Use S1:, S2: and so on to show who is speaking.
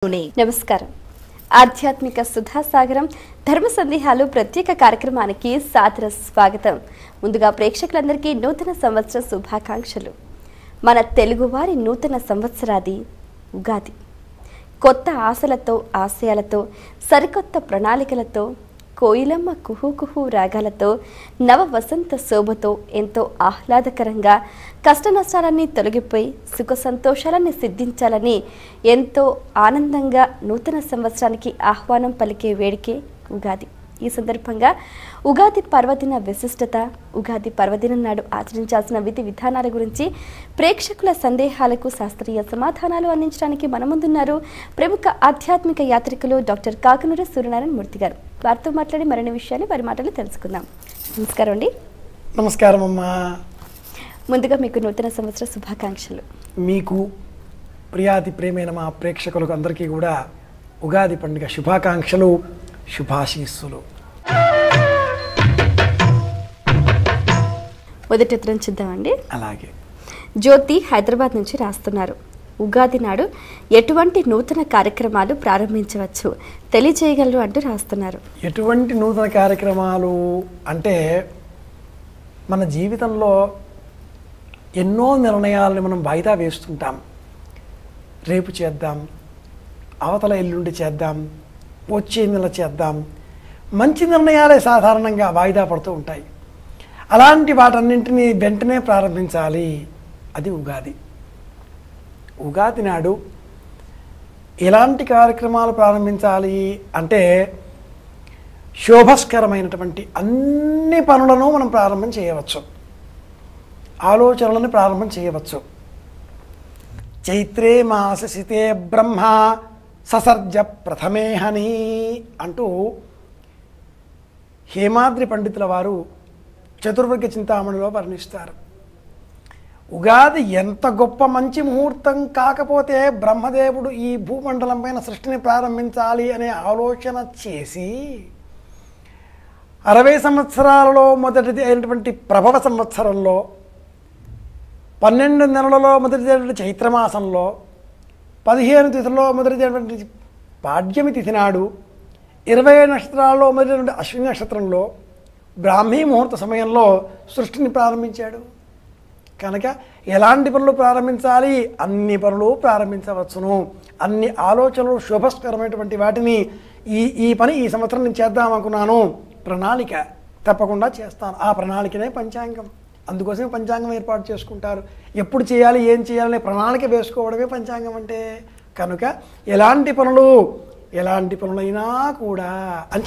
S1: నమస్కారం. ఆధ్యాత్మిక సుధాసాగరం ధర్మ సందేహాలు ప్రత్యేక కార్యక్రమానికి సాదర స్వాగతం. ముందుగా ప్రేక్షకులందరికీ నూతన సంవత్సర శుభాకాంక్షలు. మన తెలుగువారి నూతన సంవత్సరాది ఉగాది. కొత్త ఆశలతో, ఆశయాలతో, సరికొత్త ప్రణాళికలతో, కోయిలమ్మ కుహు కుహు రాగాలతో, నవ వసంత శోభతో ఎంతో ఆహ్లాదకరంగా కష్ట నష్టాలన్నీ తొలగిపోయి సుఖ సంతోషాలన్నీ సిద్ధించాలని ఎంతో ఆనందంగా నూతన సంవత్సరానికి ఆహ్వానం పలికే వేడికే ఉగాది. ఈ సందర్భంగా ఉగాది పర్వదిన విశిష్టత, ఉగాది పర్వదినం నాడు ఆచరించాల్సిన విధి విధానాల గురించి ప్రేక్షకుల సందేహాలకు శాస్త్రీయ సమాధానాలు అందించడానికి మన ముందున్నారు ప్రముఖ ఆధ్యాత్మిక యాత్రికులు డాక్టర్ కాకనూరి సూర్యనారాయణ మూర్తి గారు. వారితో మాట్లాడి మరిన్ని విషయాలు వారి మాటలు తెలుసుకుందాం. నమస్కారం అండి.
S2: నమస్కారం అమ్మా.
S1: ముందుగా మీకు నూతన సంవత్సర శుభాకాంక్షలు.
S2: మీకు ప్రియాతి ప్రేమైన మా ప్రేక్షకులకు అందరికీ కూడా ఉగాది పండుగ శుభాకాంక్షలు, శుభాశీస్సులు.
S1: మొదటి ఉత్తరం చూద్దామండి.
S2: అలాగే
S1: జ్యోతి హైదరాబాద్ నుంచి రాస్తున్నారు. ఉగాది నాడు ఎటువంటి నూతన కార్యక్రమాలు ప్రారంభించవచ్చు తెలియజేయగలరు అంటూ రాస్తున్నారు.
S2: ఎటువంటి నూతన కార్యక్రమాలు అంటే, మన జీవితంలో ఎన్నో నిర్ణయాలను మనం వాయిదా వేస్తుంటాం. రేపు చేద్దాం, అవతల ఎల్లుండి చేద్దాం, వచ్చే నెల చేద్దాం. మంచి నిర్ణయాలే సాధారణంగా వాయిదా పడుతూ ఉంటాయి. అలాంటి వాటన్నింటినీ వెంటనే ప్రారంభించాలి. అది ఉగాది. ఉగాది నాడు ఎలాంటి కార్యక్రమాలు ప్రారంభించాలి అంటే, శోభస్కరమైనటువంటి అన్ని పనులను మనం ప్రారంభం చేయవచ్చు, ఆలోచనలను ప్రారంభం చేయవచ్చు. చైత్రే మాససితే బ్రహ్మ ససర్జ ప్రథమేహని అంటూ హేమాద్రి పండితుల వారు చతుర్వర్గ చింతామణిలో వర్ణిస్తారు. ఉగాది ఎంత గొప్ప మంచి ముహూర్తం కాకపోతే బ్రహ్మదేవుడు ఈ భూమండలం పైన సృష్టిని ప్రారంభించాలి అనే ఆలోచన చేసి 60 సంవత్సరాలలో మొదటిది అయినటువంటి ప్రభవ సంవత్సరంలో 12 నెలలలో మొదటి చైత్రమాసంలో 15 తిథులలో మొదటి పాడ్యమి తిథి నాడు 20 నక్షత్రాలలో మొదటి అశ్విని నక్షత్రంలో బ్రాహ్మీ ముహూర్త సమయంలో సృష్టిని ప్రారంభించాడు. కనుక ఎలాంటి పనులు ప్రారంభించాలి? అన్ని పనులు ప్రారంభించవచ్చును. అన్ని ఆలోచనలు శుభస్కరమైనటువంటి వాటిని ఈ పని ఈ సంవత్సరం నేను చేద్దాం అనుకున్నాను, ప్రణాళిక తప్పకుండా చేస్తాను. ఆ ప్రణాళికనే పంచాంగం. అందుకోసమే పంచాంగం ఏర్పాటు చేసుకుంటారు. ఎప్పుడు చేయాలి, ఏం చేయాలనే ప్రణాళిక వేసుకోవడమే పంచాంగం అంటే. కనుక ఎలాంటి పనులైనా కూడా అని